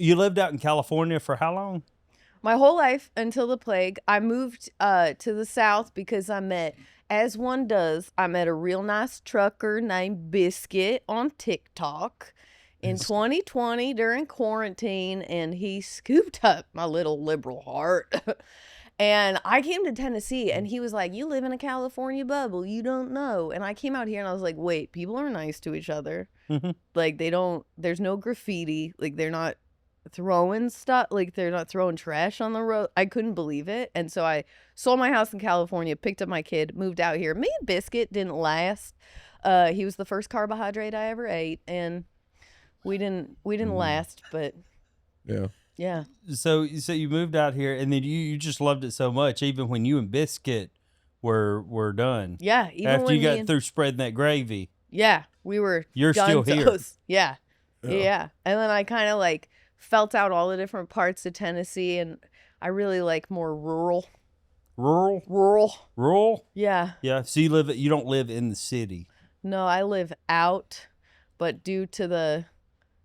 you lived out in California for how long? My whole life until the plague. I moved to the South because as one does, I met a real nice trucker named Biscuit on TikTok in 2020 during quarantine, and he scooped up my little liberal heart. And I came to Tennessee, and he was like, you live in a California bubble. You don't know. And I came out here, and I was like, wait, people are nice to each other. Like, there's no graffiti. Like, they're not throwing stuff. Like, they're not throwing trash on the road. I couldn't believe it. And so I sold my house in California, picked up my kid, moved out here. Me and Biscuit didn't last. He was the first carbohydrate I ever ate, and we didn't last, but Yeah. yeah. So you moved out here, and then you just loved it so much, even when you and Biscuit were done. Yeah. Even After when you got through spreading that gravy. Yeah. We were You're still here. Yeah. Yeah. And then I kind of like felt out all the different parts of Tennessee, and I really like more rural. Rural? Yeah. Yeah. So you don't live in the city. No, I live out, but due to the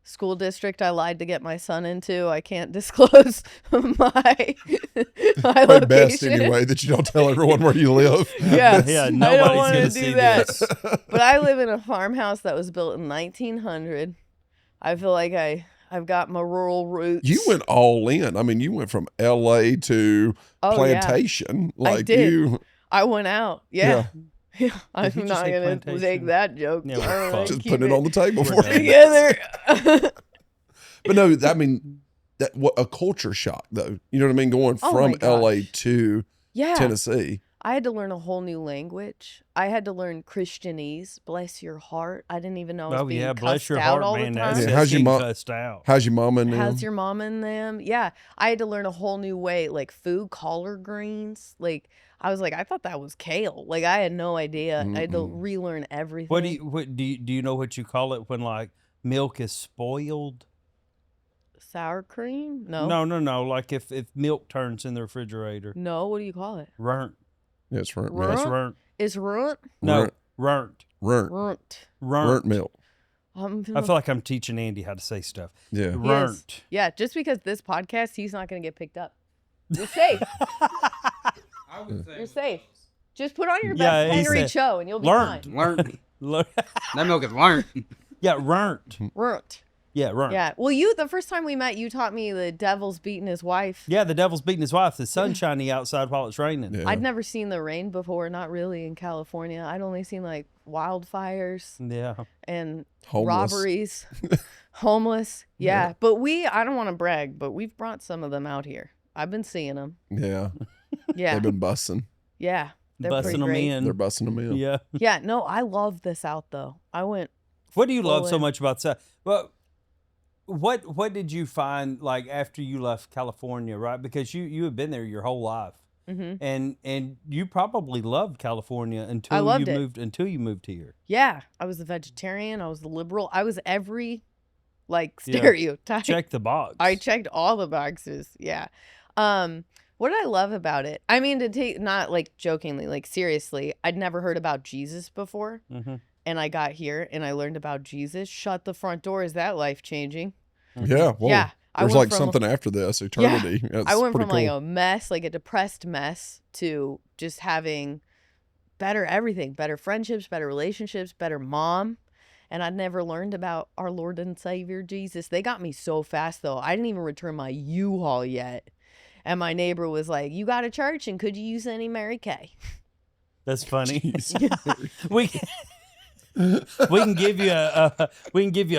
school district I lied to get my son into, I can't disclose my location. Best anyway that you don't tell everyone where you live. Yeah, yeah. I don't want Nobody's to gonna do see that. this. But I live in a farmhouse that was built in 1900. I feel like I've got my rural roots. You went all in. I mean, you went from LA to plantation. Yeah. Like I did. you I went out. Yeah. Yeah. I'm you just not say going to plantation? take that joke. Yeah, I don't know, just keep putting it on the table We're for you. together. But no, I mean, what a culture shock though. You know what I mean? Going Oh from my LA gosh. to Yeah. Tennessee. I had to learn a whole new language. I had to learn Christianese. Bless your heart. I didn't even know I was being bless cussed your out heart, all man. the That's time. Yeah, how's your mom- cussed out. How's your mom and them? How's your mom and them? Yeah. I had to learn a whole new way, like food, collard greens. Like, I was like, I thought that was kale. Like, I had no idea. I had to relearn everything. What do you know what you call it when like milk is spoiled? Sour cream? No. No. Like if milk turns in the refrigerator. No, what do you call it? Runt. Yeah, it's runt Runt? milk. That's runt. Is runt? No, runt. Runt Runt. milk. I feel like I'm teaching Andy how to say stuff. Yeah. Runt. Yeah, just because this podcast, he's not going to get picked up. You're safe. You're safe. Just put on your best he Henry said, Cho and you'll be learned. fine. Learned. Look. That milk is learned. Yeah, runt. Runt. Yeah, runt. Yeah. Well, the first time we met, you taught me the devil's beating his wife. Yeah, the devil's beating his wife. The sun's shining outside while it's raining. Yeah. I'd never seen the rain before, not really in California. I'd only seen like wildfires Yeah. and Homeless. robberies. Homeless. Yeah. But I don't want to brag, but we've brought some of them out here. I've been seeing them. Yeah. Yeah. They've been busting. Yeah. They're Bussing pretty them great. in. They're busting them in. Yeah. Yeah. No, I love the South though. I went. What do you love so in. much about South? Well, what did you find like after you left California, right? Because you had been there your whole life, and you probably loved California until loved it. you moved here. Yeah. I was the vegetarian. I was the liberal. I was every like Yeah. stereotype. Check the box. I checked all the boxes. Yeah. What did I love about it? I mean, to take not like jokingly, like seriously, I'd never heard about Jesus before. And I got here and I learned about Jesus. Shut the front door. Is that life changing? Yeah. Whoa. Yeah. I There's went like from- something after this, eternity. Yeah. That's I went pretty from like cool. a mess, like a depressed mess, to just having better everything, better friendships, better relationships, better mom. And I'd never learned about our Lord and Savior Jesus. They got me so fast though. I didn't even return my U-Haul yet. And my neighbor was like, "You got a church, and could you use any Mary Kay?" That's funny. we can give you a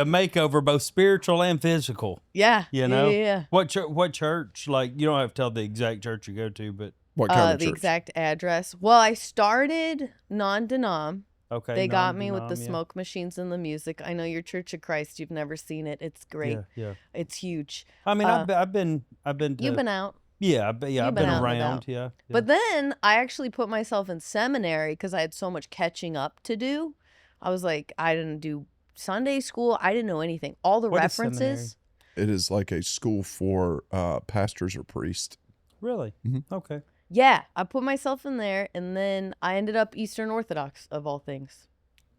makeover, both spiritual and physical. Yeah. You know. Yeah. What church? Like, you don't have to tell the exact church you go to, but What kind of The church? exact address. Well, I started non-denom. okay. They got me with the non-denom, yeah. smoke machines and the music. I know your Church of Christ. You've never seen it. It's great. Yeah. It's huge. I mean, I've been to, You've been out. Yeah, I've been out and around. about. Yeah. But then I actually put myself in seminary because I had so much catching up to do. I was like, I didn't do Sunday school. I didn't know anything. All the What is references. It is like a school for pastors or priests. Really? Mhm. Okay. Yeah, I put myself in there, and then I ended up Eastern Orthodox of all things.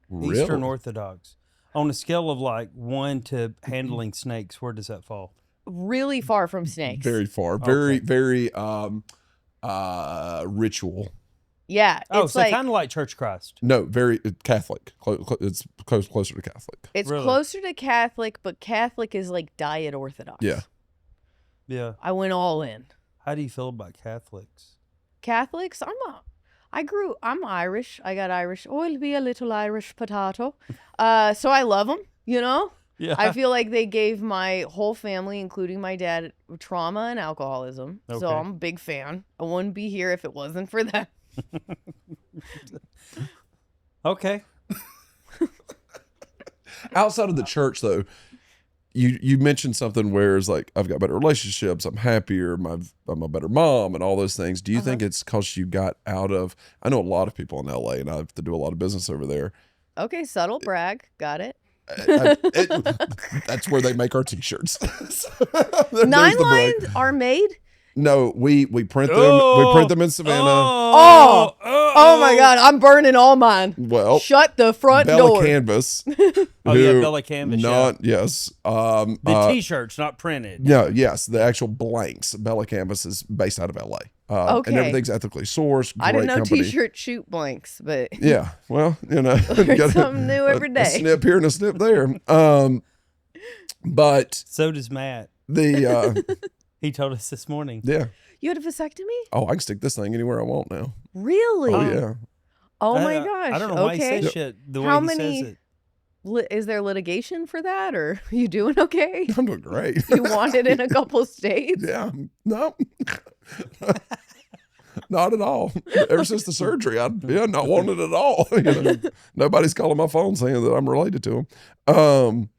Really? Eastern Orthodox. On a scale of like 1 to handling snakes, where does that fall? really far from snakes. Very far. Okay. Very ritual. Yeah, Oh, it's so like kind of like Church Christ. No, very Catholic. It's closer to Catholic. it's Really? closer to Catholic, but Catholic is like diet Orthodox. Yeah. Yeah. I went all in. How do you feel about Catholics? Catholics, I'm Irish. I got Irish. Oh, I'll be a little Irish potato. So I love them, you know? Yeah. I feel like they gave my whole family, including my dad, trauma and alcoholism. So Okay. I'm a big fan. I wouldn't be here if it wasn't for them. Okay. Outside of the church, though, you mentioned something where it's like, I've got better relationships, I'm happier, I'm a better mom, and all those things. Do you think it's because you got out of? I know a lot of people in LA, and I have to do a lot of business over there. Okay, subtle brag. Got it. That's where they make our T-shirts. So, there's 9 the brag. lines are made. No, we print them. We print them in Savannah. Oh my God, I'm burning all mine. Well, Shut the front Bella door. Canvas. Oh, yeah, who- Bella Canvas. Not yes. The T-shirts, not printed. No, yes, the actual blanks. Bella Canvas is based out of LA. Okay. And everything's ethically sourced. I didn't great know company. T-shirt shoot blanks, but Yeah, well, you know, learn got something new every a day. snip here and a snip there. But So does Matt. the He told us this morning. yeah. You had a vasectomy? Oh, I can stick this thing anywhere I want now. Really? Oh yeah. Oh I- my gosh. I don't know why he okay. says shit the way How he many- says it. Is there litigation for that, or you doing okay? I'm doing great. You want it in a couple states? Yeah. No. Not at all. Ever since the surgery, not wanting it at all. You know, nobody's calling my phone saying that I'm related to them.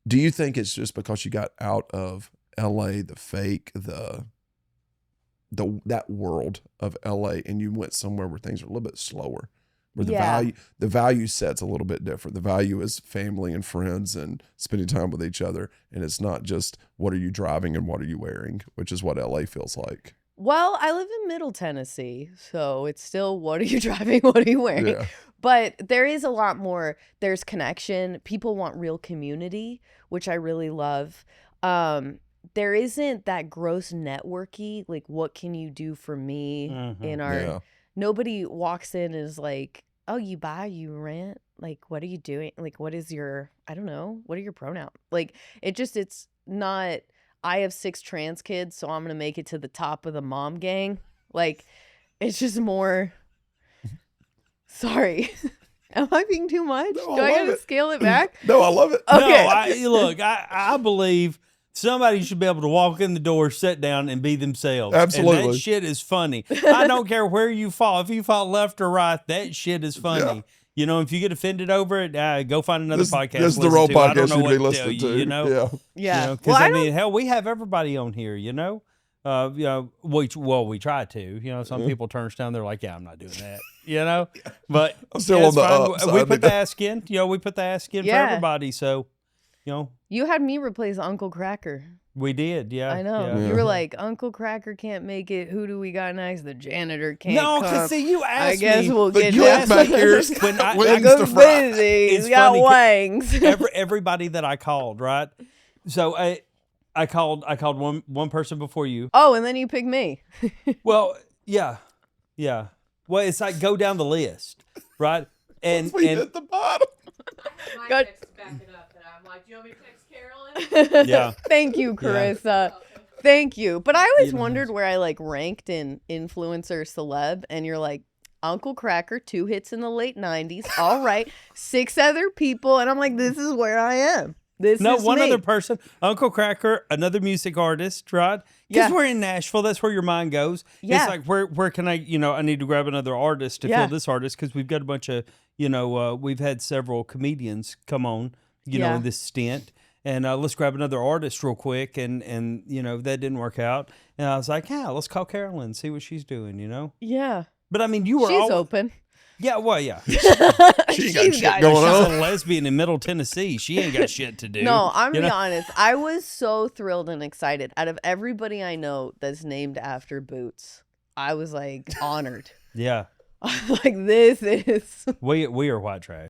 Do you think it's just because you got out of LA, the fake, that world of LA, and you went somewhere where things are a little bit slower, where the value set's a little bit different. The value is family and friends and spending time with each other, and it's not just what are you driving and what are you wearing, which is what LA feels like. Well, I live in Middle Tennessee, so it's still what are you driving, what are you wearing? Yeah. But there is a lot more. There's connection. People want real community, which I really love. There isn't that gross networky, like, what can you do for me in our, Yeah. nobody walks in and is like, oh, you buy, you rent, like, what are you doing? Like, what is your, I don't know, what are your pronouns? Like, it's not, I have 6 trans kids, so I'm going to make it to the top of the mom gang. Like, it's just more, sorry. Am I being too much? No, Do I I love gotta it. scale it back? No, I love it. Okay. No, look, I believe somebody should be able to walk in the door, sit down, and be themselves. And Absolutely. that shit is funny. I don't care where you fall. If you fall left or right, that shit is funny. Yeah. You know, if you get offended over it, go find another podcast. This is to the listen wrong to. I don't podcast know you'd what be to tell listening you, to. you know? Yeah. Yeah. You know, 'cause Well, I mean, hell, we have everybody on here, you know? We try to. You know, some people turn us down. They're like, yeah, I'm not doing that. You know? But I'm still yeah, on it's the fine. upside. We put the ask in. You know, we put the ask in Yeah. for everybody. So, you know, you had me replace Uncle Cracker. we did. Yeah. I know. Yeah. You were like, Uncle Cracker can't make it. Who do we got next? The janitor can't No, come. because see, you asked I guess me. we'll But get you that. back here When I- wings Uncle to fry. busy. It's He's got funny 'cause wangs. everybody that I called, right? So I called one person before you. Oh, and then you pick me. Well, yeah. Well, it's like go down the list, right? And We hit the bottom. My Got- text back it up, and I'm like, do you want me to text Carollynn? yeah, Thank you, Carissa. Thank you. But I always You know, wondered where I like ranked in influencer celeb, and you're like, Uncle Cracker, 2 hits in the late 90s. All right. 6 other people. And I'm like, this is where I am. This no, is one me. other person, Uncle Cracker, another music artist, right? Yeah. Because we're in Nashville, that's where your mind goes. Yeah. It's like where can I, I need to grab another artist to Yeah. fill this artist because we've got a bunch of, we've had several comedians come on, Yeah. in this stint. And let's grab another artist real quick, and that didn't work out. And I was like, yeah, let's call Carollynn, see what she's doing, Yeah. But I mean, you were She's always, open. yeah, well, yeah. She ain't got She's shit got- going She's on. a lesbian in Middle Tennessee. She ain't got shit to do. No, I'm you gonna be know? honest. I was so thrilled and excited. Out of everybody I know that's named after Boots, I was like honored. Yeah, like, this is we are white trash.